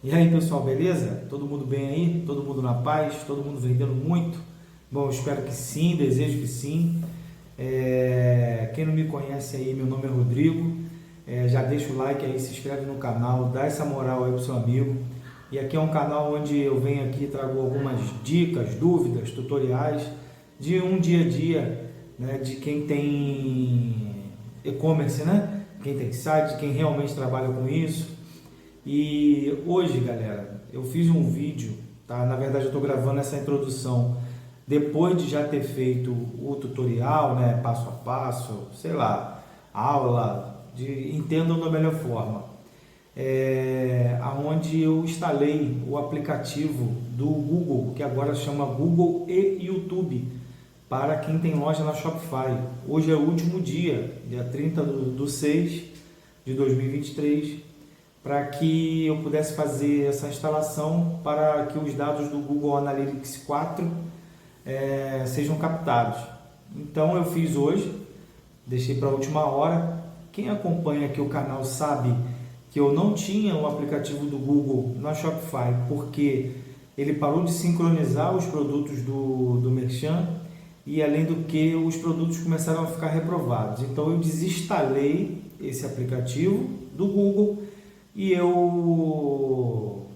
E aí pessoal, beleza? Todo mundo bem aí? Todo mundo na paz? Todo mundo vendendo muito? Bom, eu espero que sim, desejo que sim. Quem não me conhece aí, meu nome é Rodrigo. Já deixa o like aí, se inscreve no canal, dá essa moral aí pro seu amigo. E aqui é um canal onde eu venho aqui e trago algumas dicas, dúvidas, tutoriais de um dia a dia, né, de quem tem e-commerce, né? Quem tem site, quem realmente trabalha com isso. E hoje, galera, eu fiz um vídeo, tá? Na verdade, eu estou gravando essa introdução depois de já ter feito o tutorial, né? Passo a passo, sei lá, aula, entendam da melhor forma. Aonde eu instalei o aplicativo do Google, que agora chama Google e YouTube, para quem tem loja na Shopify. Hoje é o último dia 30 do 6 de 2023, para que eu pudesse fazer essa instalação para que os dados do Google Analytics 4 sejam captados. Então eu fiz hoje, deixei para a última hora. Quem acompanha aqui o canal sabe que eu não tinha o aplicativo do Google na Shopify porque ele parou de sincronizar os produtos do Merchan e além do que os produtos começaram a ficar reprovados. Então eu desinstalei esse aplicativo do Google e eu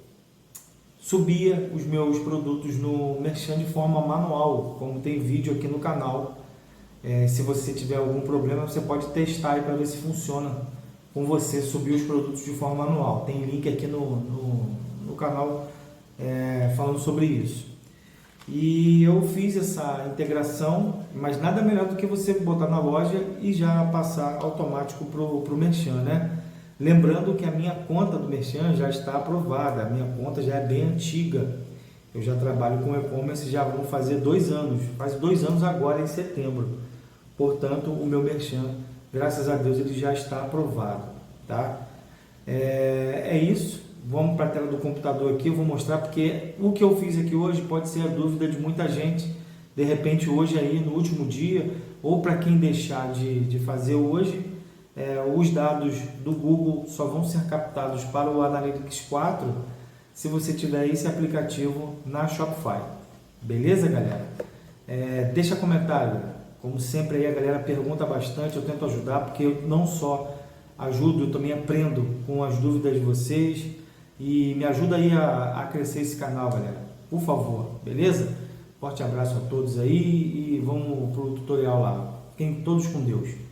subia os meus produtos no Merchan de forma manual, como tem vídeo aqui no canal. Se você tiver algum problema, você pode testar aí para ver se funciona com você subir os produtos de forma manual. Tem link aqui no canal falando sobre isso. E eu fiz essa integração, mas nada melhor do que você botar na loja e já passar automático para o Merchan, né? Lembrando que a minha conta do Merchan já está aprovada, a minha conta já é bem antiga. Eu já trabalho com e-commerce, já vão fazer 2 anos, faz 2 anos agora em setembro. Portanto, o meu Merchan, graças a Deus, ele já está aprovado, tá? É isso. Vamos para a tela do computador aqui, eu vou mostrar porque o que eu fiz aqui hoje pode ser a dúvida de muita gente. De repente hoje aí no último dia, ou para quem deixar de fazer hoje, os dados do Google só vão ser captados para o Analytics 4 se você tiver esse aplicativo na Shopify. Beleza, galera? Deixa comentário. Como sempre aí a galera pergunta bastante, eu tento ajudar porque eu não só ajudo, eu também aprendo com as dúvidas de vocês e me ajuda aí a crescer esse canal, galera. Por favor, beleza? Forte abraço a todos aí e vamos pro tutorial lá. Fiquem todos com Deus.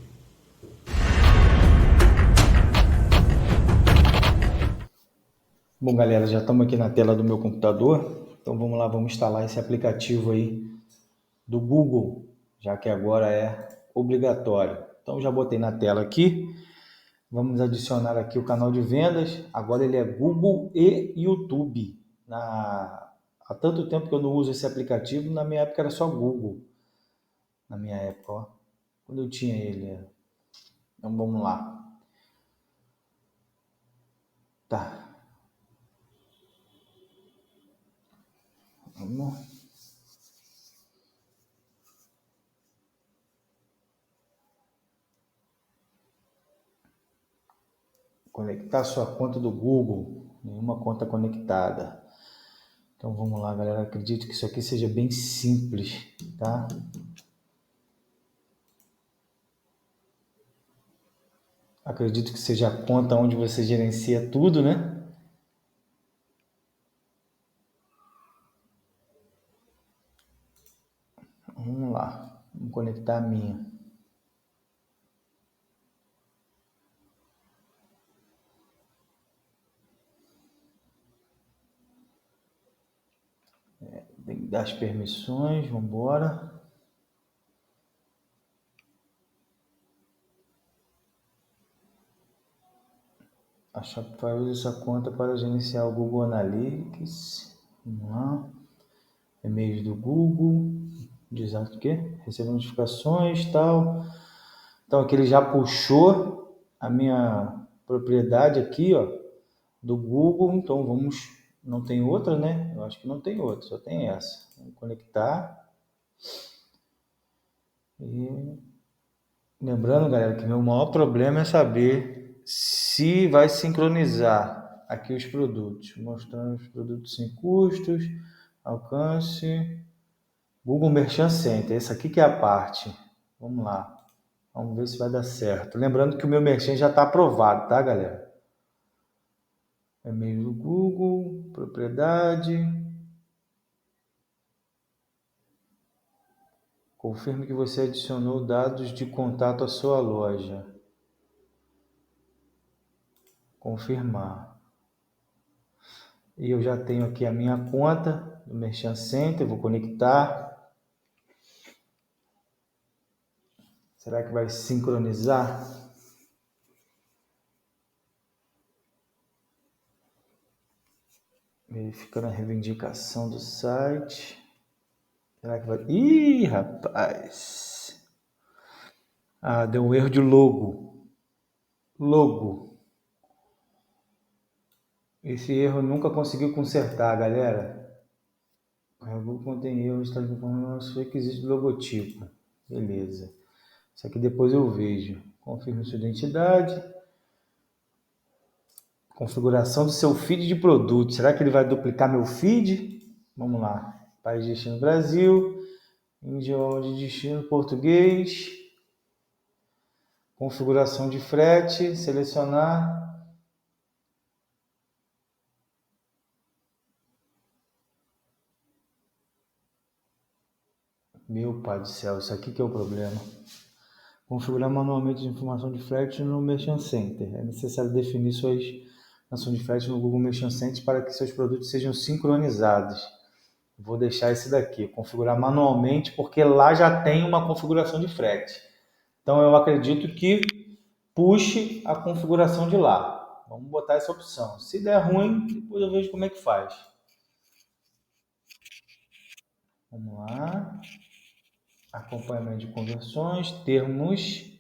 Bom, galera, já estamos aqui na tela do meu computador. Então vamos lá, vamos instalar esse aplicativo aí do Google, já que agora é obrigatório. Então já botei na tela aqui. Vamos adicionar aqui o canal de vendas. Agora ele é Google e YouTube. Há tanto tempo que eu não uso esse aplicativo, na minha época era só Google. Na minha época, ó. Quando eu tinha ele. Então vamos lá. Tá. Vamos conectar sua conta do Google. Nenhuma conta conectada. Então vamos lá, galera. Acredito que isso aqui seja bem simples, tá? Acredito que seja a conta onde você gerencia tudo, né? Vamos lá. Vamos conectar a minha. Tem que dar as permissões, vamos embora. A Shopify usa essa conta para gerenciar o Google Analytics. Vamos lá. E-mails do Google. Diz o quê? Receber notificações, tal. Então aqui ele já puxou a minha propriedade aqui, ó, do Google. Então vamos, não tem outra, né? Eu acho que não tem outra, só tem essa. Vamos conectar. E lembrando, galera, que meu maior problema é saber se vai sincronizar aqui os produtos, mostrando os produtos sem custos, alcance, Google Merchant Center, essa aqui que é a parte. Vamos lá, vamos ver se vai dar certo. Lembrando que o meu Merchant já está aprovado, tá, galera? E-mail do Google, propriedade. Confirme que você adicionou dados de contato à sua loja. Confirmar. E eu já tenho aqui a minha conta do Merchant Center, vou conectar. Será que vai sincronizar? Verificando a reivindicação do site. Será que vai... Ih, rapaz! Ah, deu um erro de logo. Logo. Esse erro nunca conseguiu consertar, galera. O Google contém erros, está informando os requisitos do logotipo. Beleza. Isso aqui depois eu vejo. Confirme sua identidade. Configuração do seu feed de produto. Será que ele vai duplicar meu feed? Vamos lá. País de destino Brasil. Idioma de destino português. Configuração de frete. Selecionar. Meu pai do céu, isso aqui que é o problema. Configurar manualmente a informação de frete no Merchant Center. É necessário definir suas informações de frete no Google Merchant Center para que seus produtos sejam sincronizados. Vou deixar esse daqui, configurar manualmente, porque lá já tem uma configuração de frete. Então eu acredito que puxe a configuração de lá. Vamos botar essa opção. Se der ruim, depois eu vejo como é que faz. Vamos lá. Acompanhamento de conversões, termos.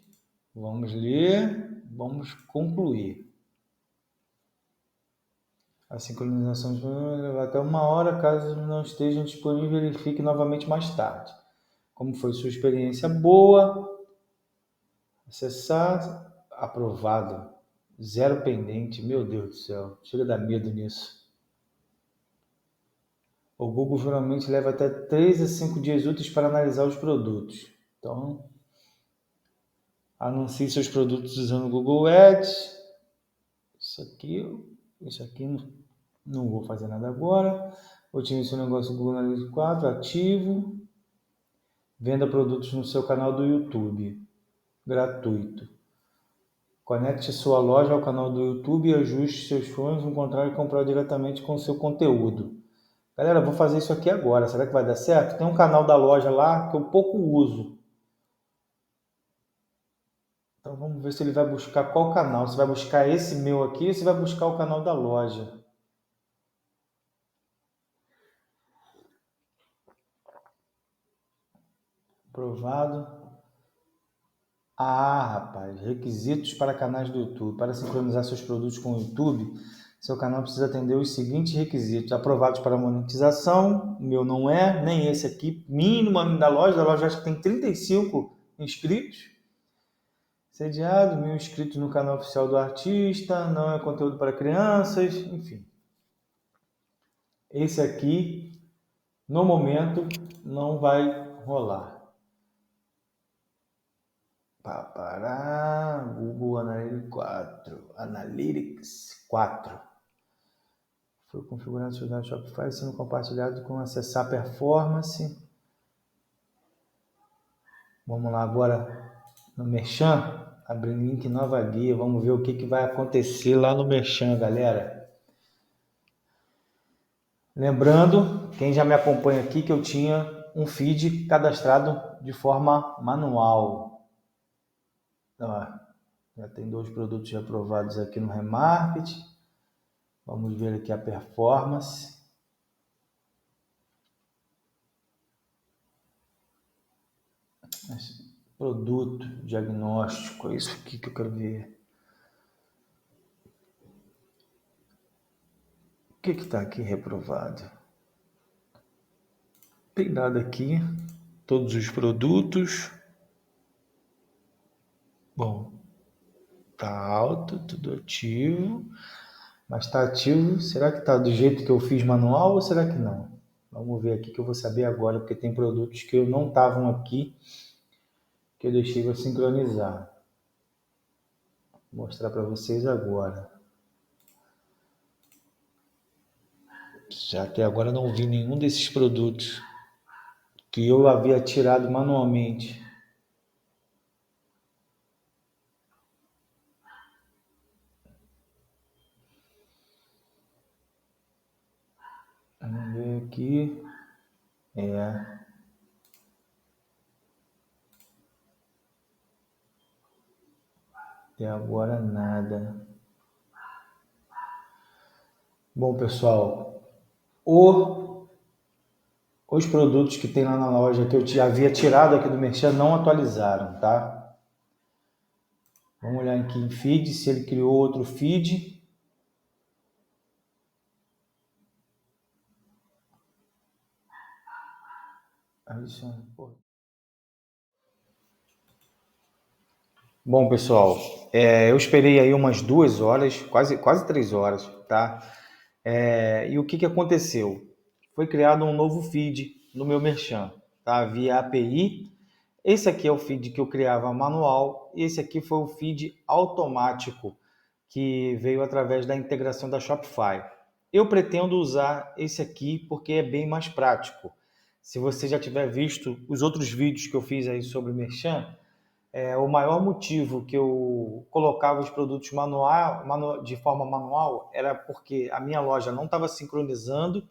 Vamos ler, vamos concluir. A sincronização vai levar até 1 hora, caso não esteja disponível, verifique novamente mais tarde. Como foi sua experiência boa? Acessar, aprovado. 0 pendente, meu Deus do céu, chega a dar medo nisso. O Google geralmente leva até 3 a 5 dias úteis para analisar os produtos. Então, anuncie seus produtos usando o Google Ads. Isso aqui não vou fazer nada agora. Otimize seu negócio no Google Analytics 4, ativo. Venda produtos no seu canal do YouTube, gratuito. Conecte sua loja ao canal do YouTube e ajuste seus fones, no contrário, comprar diretamente com o seu conteúdo. Galera, vou fazer isso aqui agora. Será que vai dar certo? Tem um canal da loja lá que eu pouco uso. Então vamos ver se ele vai buscar qual canal. Se vai buscar esse meu aqui ou se vai buscar o canal da loja. Aprovado. Ah, rapaz, requisitos para canais do YouTube. Para sincronizar seus produtos com o YouTube, seu canal precisa atender os seguintes requisitos. Aprovados para monetização, o meu não é, nem esse aqui. Mínimo da loja acho que tem 35 inscritos. Sediado, 1.000 inscritos no canal oficial do artista, não é conteúdo para crianças, enfim. Esse aqui, no momento, não vai rolar. Papará, Google Analytics 4. Foi configurado no seu Shopify, sendo compartilhado com acessar performance. Vamos lá agora no Merchan. Abrir link nova guia. Vamos ver o que vai acontecer lá no Merchan, galera. Lembrando, quem já me acompanha aqui, que eu tinha um feed cadastrado de forma manual. Ó, já tem 2 produtos aprovados aqui no Remarket. Vamos ver aqui a performance. Produto, diagnóstico, é isso aqui que eu quero ver. O que está aqui reprovado? Tem nada aqui. Todos os produtos. Bom, tá alto, tudo ativo. Mas está ativo. Será que está do jeito que eu fiz manual ou será que não? Vamos ver aqui que eu vou saber agora, porque tem produtos que eu não estavam aqui, que eu deixei para sincronizar. Vou mostrar para vocês agora. Já até agora não vi nenhum desses produtos que eu havia tirado manualmente. Vamos ver aqui. Até agora nada. Bom, pessoal, os produtos que tem lá na loja que eu havia tirado aqui do Merchan não atualizaram, tá? Vamos olhar aqui em feed, se ele criou outro feed. Bom, pessoal, eu esperei aí umas 2 horas, quase 3 horas, tá? E o que aconteceu? Foi criado um novo feed no meu Merchan, tá? Via API. Esse aqui é o feed que eu criava manual e esse aqui foi o feed automático que veio através da integração da Shopify. Eu pretendo usar esse aqui porque é bem mais prático. Se você já tiver visto os outros vídeos que eu fiz aí sobre Merchan, o maior motivo que eu colocava os produtos de forma manual era porque a minha loja não estava sincronizando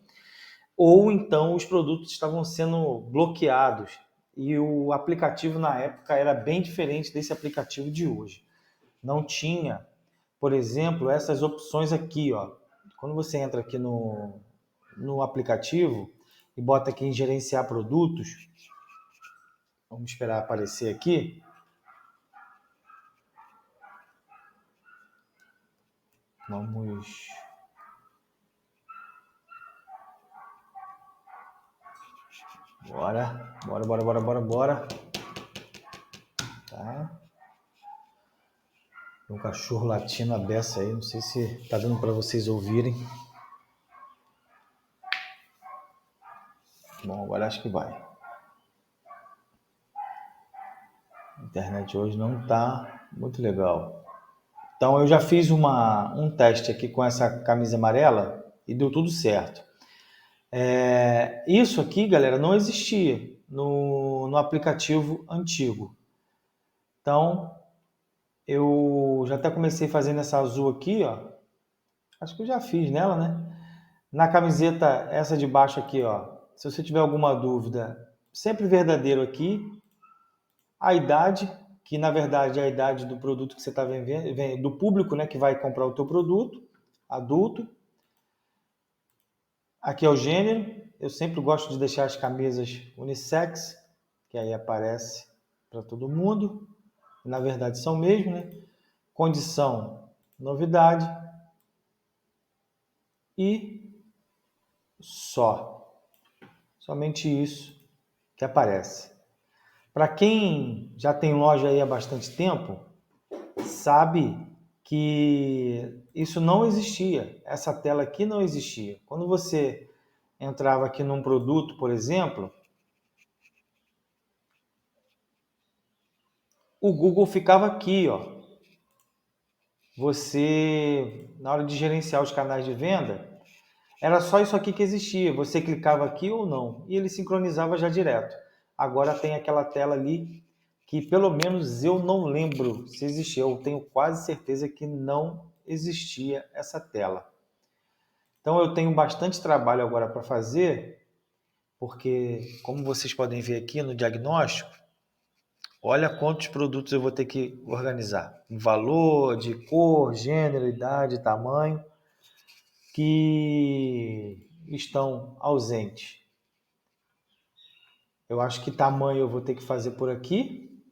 ou então os produtos estavam sendo bloqueados e o aplicativo na época era bem diferente desse aplicativo de hoje. Não tinha, por exemplo, essas opções aqui, ó. Quando você entra aqui no aplicativo e bota aqui em gerenciar produtos, vamos esperar aparecer aqui. Vamos. Bora. Tá. Tem um cachorro latindo a beça aí, não sei se tá dando para vocês ouvirem. Bom, agora acho que vai. A internet hoje não tá muito legal. Então eu já fiz um teste aqui com essa camisa amarela e deu tudo certo. Isso aqui, galera, não existia no aplicativo antigo. Então, eu já até comecei fazendo essa azul aqui, ó. Acho que eu já fiz nela, né? Na camiseta, essa de baixo aqui, ó. Se você tiver alguma dúvida, sempre verdadeiro aqui. A idade, que na verdade é a idade do produto que você está vendendo, do público, né, que vai comprar o teu produto, adulto. Aqui é o gênero. Eu sempre gosto de deixar as camisas unissex, que aí aparece para todo mundo. Na verdade são mesmo, né? Condição, novidade e somente isso que aparece. Para quem já tem loja aí há bastante tempo, sabe que isso não existia. Essa tela aqui não existia. Quando você entrava aqui num produto, por exemplo, o Google ficava aqui, ó. Você, na hora de gerenciar os canais de venda, era só isso aqui que existia. Você clicava aqui ou não e ele sincronizava já direto. Agora tem aquela tela ali que pelo menos eu não lembro se existia. Eu tenho quase certeza que não existia essa tela. Então eu tenho bastante trabalho agora para fazer, porque como vocês podem ver aqui no diagnóstico, olha quantos produtos eu vou ter que organizar. Valor, de cor, gênero, idade, tamanho, que estão ausentes. Eu acho que tamanho eu vou ter que fazer por aqui.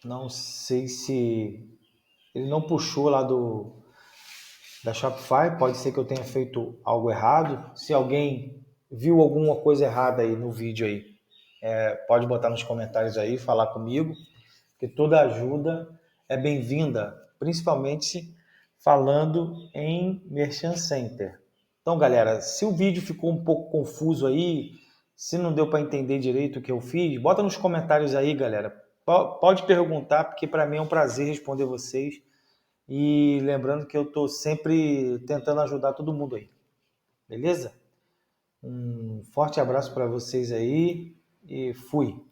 Não sei se ele não puxou lá da Shopify. Pode ser que eu tenha feito algo errado. Se alguém viu alguma coisa errada aí no vídeo aí, pode botar nos comentários aí, falar comigo, que toda ajuda é bem-vinda, principalmente falando em Merchant Center. Então, galera, se o vídeo ficou um pouco confuso aí, se não deu para entender direito o que eu fiz, bota nos comentários aí, galera. Pode perguntar, porque para mim é um prazer responder vocês. E lembrando que eu estou sempre tentando ajudar todo mundo aí. Beleza? Um forte abraço para vocês aí e fui!